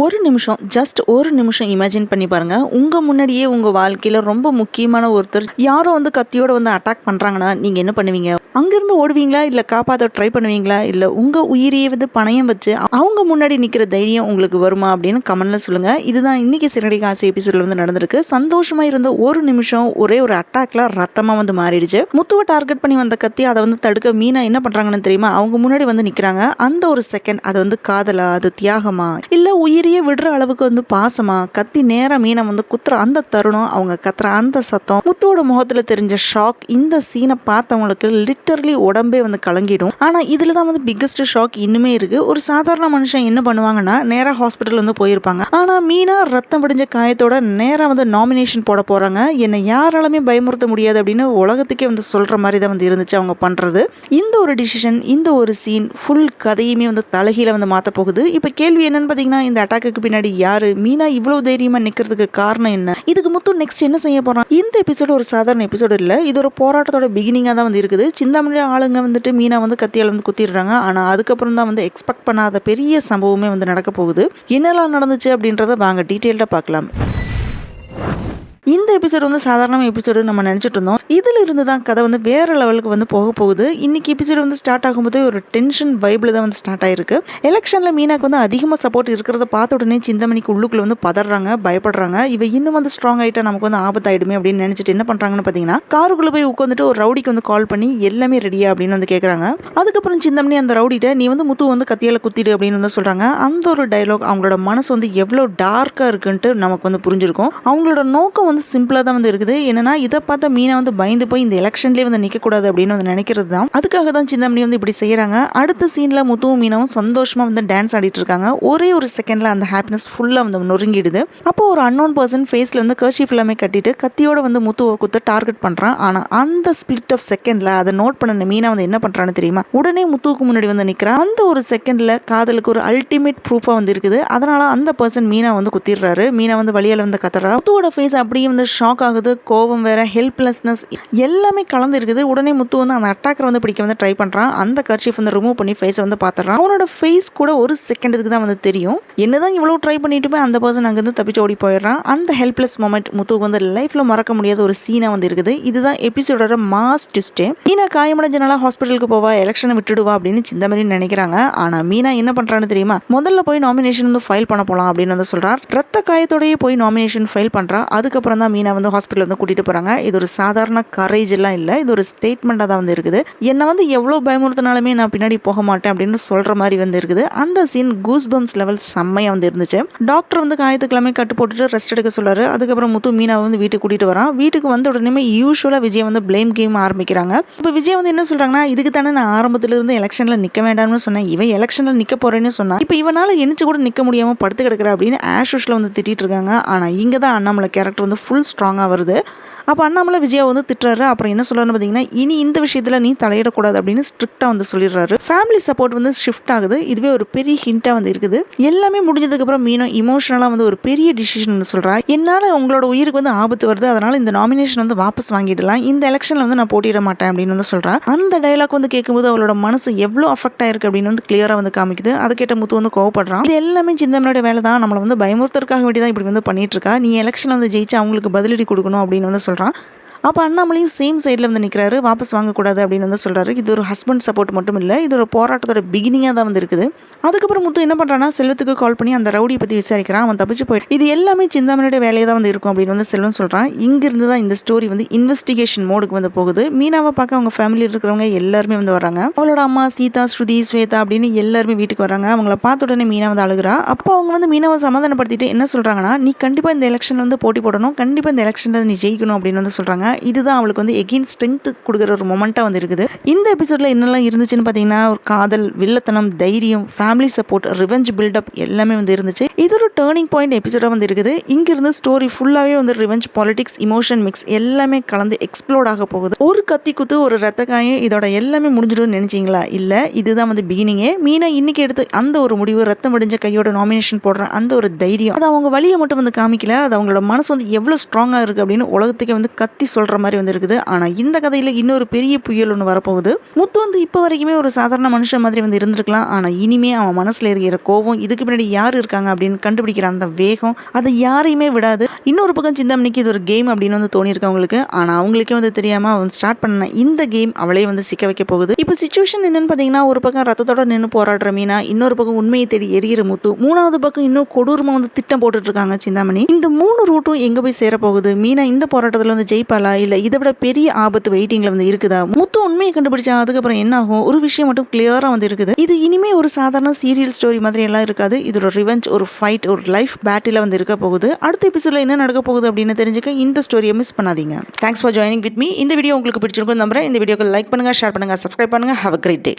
ஒரு நிமிஷம், ஜஸ்ட் ஒரு நிமிஷம் இமேஜின் பண்ணி பாருங்க. உங்க முன்னாடியே உங்க வாழ்க்கையில ரொம்ப முக்கியமான ஒருத்தர் யாரோ கத்தியோட அட்டாக் பண்றாங்கன்னா, நீங்க என்ன பண்ணுவீங்க? அங்கிருந்து ஓடுவீங்களா? இல்ல காப்பாத்த ட்ரை பண்ணுவீங்களா? இல்ல உங்க உயிரையே பணயம் வச்சு அவங்க முன்னாடி நிக்கிற தைரியம் உங்களுக்கு வருமா? அப்படின்னு கமெண்ட்ல சொல்லுங்க. இதுதான் இன்னைக்கு சிறடி காசு எபிசோட்ல நடந்திருக்கு. சந்தோஷமா இருந்த ஒரு நிமிஷம் ஒரே ஒரு அட்டாக்ல ரத்தமா மாறிடுச்சு. முத்துவ டார்கெட் பண்ணி வந்த கத்தி அதை தடுக்க மீனா என்ன பண்றாங்கன்னு தெரியுமா? அவங்க முன்னாடி நிக்கிறாங்க. அந்த ஒரு செகண்ட் அது காதலா? அது தியாகமா? இல்ல உயிரையே விடுற அளவுக்கு பாசமா? கத்தி நேரா மீனை குத்துற அந்த தருணம், அவங்க கத்துற அந்த சத்தம், முத்துவோட முகத்துல தெரிஞ்ச ஷாக், இந்த சீனை பார்த்தவங்களுக்கு லிட்டரலி உடம்பே கலங்கிடும். ஆனா இதுலதான் பிக்கஸ்ட் ஷாக் இன்னுமே இருக்கு. ஒரு சாதாரண மனுஷன் என்ன பண்ணுவாங்கன்னா, நேரா ஹாஸ்பிட்டல் போயிருப்பாங்க. ஆனா மீனா ரத்தம் வடிஞ்ச காயத்தோட நேரா நாமினேஷன் போட போறாங்க. என்னை யாராலுமே பயமுறுத்த முடியாது அப்படின்னு உலகத்துக்கே சொல்ற மாதிரி தான் இருந்துச்சு அவங்க பண்றது. இந்த ஒரு டிசிஷன், இந்த ஒரு சீன் ஃபுல் கதையுமே தலைகீழ மாத்த போகுது. இப்ப கேள்வி என்னன்னு பாத்தீங்கன்னா, இந்த அட்டாக்கு பின்னாடி யாரு? மீனா இவ்வளவு தைரியமா நிக்கிறதுக்கு காரணம் என்ன? இதுக்கு முத்து நெக்ஸ்ட் என்ன செய்ய போறான்? இந்த எபிசோடு ஒரு சாதாரண எபிசோடு இல்ல. இது ஒரு போராட்டத்தோட பிகினிங்கா தான் இருக்குது. சிந்தாமணி ஆளுங்க மீனா குத்தியால குத்திடுறாங்க. ஆனா அதுக்கப்புறம் தான் எக்ஸ்பெக்ட் பண்ணாத பெரிய சம்பவமே நடக்க போகுது. என்னெல்லாம் நடந்துச்சு அப்படின்றத வாங்க டீட்டெயில்டா பார்க்கலாம். இந்த எபிசோடு சாதாரண எபிசோடு நம்ம நினைச்சிட்டு இருந்தோம். இதுல இருந்து தான் கதை வேற லெவலுக்கு போக போகுது. இன்னைக்கு எபிசோடு ஸ்டார்ட் ஆகும்போது ஒரு டென்ஷன் வைப்ல தான் ஸ்டார்ட் ஆயிருக்கு. எலெக்ஷன்ல மீனாக்கு அதிகமா சப்போர்ட் இருக்கிறத பார்த்த உடனே சிந்தாமணிக்கு உள்ளுக்குள்ள பதறாங்க, பயப்படுறாங்க. இவ இன்னும் ஸ்ட்ராங் ஆயிட்டா நமக்கு ஆபத்தாயிடுமே அப்படின்னு நினைச்சிட்டு என்ன பண்றாங்கன்னு பாத்தீங்கன்னா, காருக்குள்ள போய் உட்காந்துட்டு ஒரு ரவுடிக்கு கால் பண்ணி எல்லாமே ரெடியா அப்படின்னு கேக்குறாங்க. அதுக்கப்புறம் சிந்தாமணி அந்த ரவுடிட்ட நீ முத்து கத்தியால குத்திடு அப்படின்னு சொல்றாங்க. அந்த ஒரு டயலாக் அவங்களோட மனசு எவ்வளவு டார்க்கா இருக்குன்ட்டு நமக்கு புரிஞ்சிருக்கும். அவங்களோட நோக்கம் சிம்பிளா தான் இருக்குது. என்னன்னா, இதை பார்த்த மீனா பயந்து போய் இந்த எலெக்ஷன்லேயே நிக்க கூடாது அப்படின்னு நினைக்கிறது தான். அதுக்காக தான் சிந்தாமணி இப்படி செய்யறாங்க. அடுத்த சீன்ல முத்துவும் மீனாவும் சந்தோஷமா டான்ஸ் ஆடிட்டு இருக்காங்க. ஒரே ஒரு செகண்ட்ல அந்த ஹாப்பினஸ் ஃபுல்லா நொறுங்கிடுது. அப்போ ஒரு அன்னோன் பர்சன் ஃபேஸ்ல கர்ச்சீஃப் எல்லாமே கட்டிட்டு கத்தியோட முத்துவை குத்த டார்கெட் பண்றான். ஆனா அந்த ஸ்பிளிட் ஆஃப் செகண்ட்ல அதை நோட் பண்ண மீனா என்ன பண்றான்னு தெரியுமா? உடனே முத்துவுக்கு முன்னாடி நிக்கிறான். அந்த ஒரு செகண்ட்ல காதலுக்கு ஒரு அல்டிமேட் ப்ரூஃபா இருக்குது. அதனால அந்த பர்சன் மீனா குத்திடுறாரு. மீனா வழியால கத்துறா. முத்துவோட ஃபேஸ் அப்படியே ஷாக் ஆகுது. கோபம் வேற, ஹெல்ப்லெஸ்னஸ் எல்லாமே கலந்து இருக்குது. உடனே முத்து அந்த அட்டாக்கர் பிடிக்க ட்ரை பண்றான். அந்த கர்ச்சீஃப் ரிமூவ் பண்ணி ஃபேஸை பாத்துறான். அவனோட ஃபேஸ் கூட ஒரு செகண்டுக்கு தான் தெரியும். என்னதான் இவ்வளவு ட்ரை பண்ணிட்டு போய் அந்த பர்சன் அங்கிருந்து தப்பிச்சு ஓடி போயிடுறான். அந்த ஹெல்ப்லெஸ் மொமெண்ட் முத்துக்கு லைஃப்ல மறக்க முடியாத ஒரு சீனா இருக்குது. இதுதான் எபிசோடோட மாஸ் ட்விஸ்டே. மீனா காயமடைஞ்சனால ஹாஸ்பிட்டலுக்கு போவா, எலெக்ஷனை விட்டுடுவா அப்படின்னு சிந்தாமணி நினைக்கிறாங்க. ஆனா மீனா என்ன பண்றான்னு தெரியுமா? முதல்ல போய் நாமினேஷன் ஃபைல் பண்ண போலாம் அப்படின்னு சொல்றார். ரத்த காயத்தோடயே போய் நாமினேஷன் ஃபைல் பண்றா. அதுக்கப்புறம் தான் மீனா ஹாஸ்பிட்டல் கூட்டிட்டு போறாங்க. இது ஒரு சாதாரண கரேஜ் எல்லாம் இல்ல. இது ஒரு ஸ்டேட்மெண்டா தான் இருக்குது. என்ன எவ்வளவு பயமுறுத்தினாலுமே நான் பின்னாடி போக மாட்டேன் அப்படின்னு சொல்ற மாதிரி இருக்குது. அந்த சீன் கூஸ் பம்ஸ் லெவல் செம்மையா இருந்துச்சு. டாக்டர் காயத்துக்கிழமை கட்டு போட்டுட்டு ரெஸ்ட் எடுக்க சொல்றாரு. அதுக்கப்புறம் முத்து மீனா வீட்டுக்கு கூட்டிட்டு வரான். வீட்டுக்கு வந்த உடனே யூஸ்வலா விஜய் பிளேம் கேம் ஆரம்பிக்கிறாங்க. இப்ப விஜய் என்ன சொல்றாங்கன்னா, இதுக்கு தானே நான் ஆரம்பத்துல இருந்து எலெக்ஷன்ல நிக்க வேண்டாம்னு சொன்னேன். இவன் எலெக்ஷன்ல நிக்க போறேன்னு சொன்னா, இப்ப இவனால எணிச்சு கூட நிக்க முடியாம படுத்து கிடக்குற அப்படின்னு ஆஷுஷ்ல திட்டிட்டு இருக்காங்க. ஆனா இங்க தான் அண்ணாமலை கேரக்டர் ஃபுல் ஸ்ட்ராங்கா வருது. அப்போ அண்ணாமலை விஜயா திட்டுறாரு. அப்புறம் என்ன சொல்றாருன்னு பார்த்தீங்கன்னா, இனி இந்த விஷயத்தில் நீ தலையிடக்கூடாது அப்படின்னு ஸ்ட்ரிக்டாக சொல்லிடுறாரு. ஃபேமிலி சப்போர்ட் ஷிஃப்ட் ஆகுது. இதுவே ஒரு பெரிய ஹிண்டாக இருக்குது. எல்லாமே முடிஞ்சதுக்கப்புறம் மீனும் இமோஷனலாக ஒரு பெரிய டிசிஷன் சொல்றா. என்னால் உங்களோட உயிருக்கு ஆபத்து வருது, அதனால இந்த நாமினேஷன் வாபஸ் வாங்கிடலாம், இந்த எலெக்ஷனில் நான் போட்டியிட மாட்டேன் அப்படின்னு சொல்றா. அந்த டைலாக் கேட்கும்போது அவளோட மனசு எவ்வளோ அஃபெக்ட் ஆயிருக்கு அப்படின்னு கிளியராக காமிக்குது. அதை கேட்ட முத்து கோவப்படுறான். இது எல்லாமே சிந்தாமணியோட வேலை தான், நம்மளை பயமுறுத்தற்காக வேண்டி தான் இப்படி பண்ணிட்டு இருக்கா. நீ எலெக்ஷன் ஜெயிச்சு அவங்களுக்கு பதிலடி கொடுக்கணும் அப்படின்னு சொல்றான். அப்போ அண்ணாமலையும் சேம் சைடில் நிற்கிறாரு. வாபஸ் வாங்கக்கூடாது அப்படின்னு சொல்கிறாரு. இது ஒரு ஹஸ்பண்ட் சப்போர்ட் மட்டும் இல்லை, இது ஒரு போராட்டத்தோட பிகினிங்காக தான் இருக்குது. அதுக்கப்புறம் முத்து என்ன பண்ணுறான்னா, செல்வத்துக்கு கால் பண்ணி அந்த ரவுடியை பற்றி விசாரிக்கிறான். அவன் தப்பிச்சு போயிட்டு இது எல்லாமே சிந்தாமணியோட வேலையை தான் இருக்கும் அப்படின்னு செல்வம் சொல்கிறான். இங்கிருந்து தான் இந்த ஸ்டோரி இன்வெஸ்டிகேஷன் மோடுக்கு போகுது. மீனாவை பார்க்க அவங்க ஃபேமிலியில் இருக்கிறவங்க எல்லாருமே வராங்க. அவளோட அம்மா சீதா, ஸ்ருதி, ஸ்வேதா அப்படின்னு எல்லாருமே வீட்டுக்கு வராங்க. அவங்கள பார்த்த உடனே மீனா அழுகிறா. அப்போ அவங்க மீனாவை சமாதானப்படுத்திட்டு என்ன சொல்கிறாங்கன்னா, நீ கண்டிப்பாக இந்த எலெக்ஷன் போட்டி போடணும், கண்டிப்பாக இந்த எலெக்ஷனில் நீ ஜெயிக்கணும் அப்படின்னு சொல்கிறாங்க. இதுதான் அவளுக்கு எகெயின் ஸ்ட்ரென்த் கொடுக்குற ஒரு மொமெண்டா இருக்குது. இந்த எபிசோட்ல என்னெல்லாம் இருந்துச்சுன்னு பார்த்தீங்கன்னா, ஒரு காதல், வில்லத்தனம், தைரியம், ஃபேமிலி சப்போர்ட், ரிவெஞ்ச் பில்டப் எல்லாமே இருந்துச்சு. இது ஒரு டேர்னிங் பாயிண்ட் எபிசோடா இருக்குது. இங்கிருந்து ஸ்டோரி ஃபுல்லாவே ரிவெஞ்ச், பாலிடிக்ஸ், இமோஷன் மிக்ஸ் எல்லாமே கலந்து எக்ஸ்ப்ளோர்ட் ஆக போகுது. ஒரு கத்தி குத்து, ஒரு ரத்த காயம், இதோட எல்லாமே முடிஞ்சிடும் நினைச்சீங்களா? இல்ல, இதுதான் பிகினிங்கே. மீனா இன்னைக்கு எடுத்து அந்த ஒரு முடிவு, ரத்தம் முடிஞ்ச கையோட நாமினேஷன் போடுற அந்த ஒரு தைரியம், அது அவங்க வழியை மட்டும் காமிக்கல, அது அவங்களோட மனசு எவ்வளவு ஸ்ட்ராங்கா இருக்கு அப்படின்னு உலகத்துக்கே கத்தி சொல்கிற மாதிரி வந்து இருக்குது. ஆனால் இந்த கதையில் இன்னொரு பெரிய புயல் ஒன்று வரப்போகுது. முத்து வந்து இப்போ வரைக்குமே ஒரு சாதாரண மனுஷன் மாதிரி வந்து இருந்திருக்கலாம். ஆனால் இனிமே அவன் மனசில் இருக்கிற கோபம், இதுக்கு பின்னாடி யார் இருக்காங்க அப்படின்னு கண்டுபிடிக்கிற அந்த வேகம், அதை யாரையுமே விடாது. இன்னொரு பக்கம் சிந்தாமணிக்கு இது ஒரு கேம் அப்படின்னு வந்து தோணியிருக்கு அவங்களுக்கு. ஆனால் அவங்களுக்கே வந்து தெரியாமல் அவன் ஸ்டார்ட் பண்ண இந்த கேம் அவளே வந்து சிக்க வைக்க போகுது. இப்போ சுச்சுவேஷன் என்னன்னு பார்த்தீங்கன்னா, ஒரு பக்கம் ரத்தத்தோட நின்று போராடுற மீனா, இன்னொரு பக்கம் உண்மையை தேடி எரியிற முத்து, மூணாவது பக்கம் இன்னும் கொடூரமா வந்து திட்டம் போட்டுட்டு இருக்காங்க சிந்தாமணி. இந்த 3 ரூட்டும் எங்க போய் சேர போகுது? மீனா இந்த போராட்டத்தில் வந்து ஜெயிப்பாளா, இல்ல இதை விட பெரிய ஆபத்து வெயிட்டிங்ல வந்து இருக்குதா? முத்து உண்மையை கண்டுபிடிச்சா அதுக்கப்புறம் என்ன ஆகும்? ஒரு விஷயம் மட்டும் கிளியரா வந்து இருக்குது. இது இனிமே ஒரு சாதாரண சீரியல் ஸ்டோரி மாதிரி எல்லாம் இருக்காது. இது ஒரு ரிவெஞ்ச், ஒரு ஃபைட், ஒரு லைஃப் பேட்டில வந்து இருக்க போகுது. அடுத்த எபிசோட்ல என்ன நடக்க போகுது அப்படின்னு தெரிஞ்சுக்க இந்த ஸ்டோரியை மிஸ் பண்ணாதீங்க. Thanks for joining with me. இந்த வீடியோ உங்களுக்கு பிடிச்சிருக்கும் நம்புறேன். இந்த வீடியோக்கு லைக் பண்ணுங்க, ஷேர் பண்ணுங்க, சப்ஸ்கிரைப் பண்ணுங்க. Have a great day.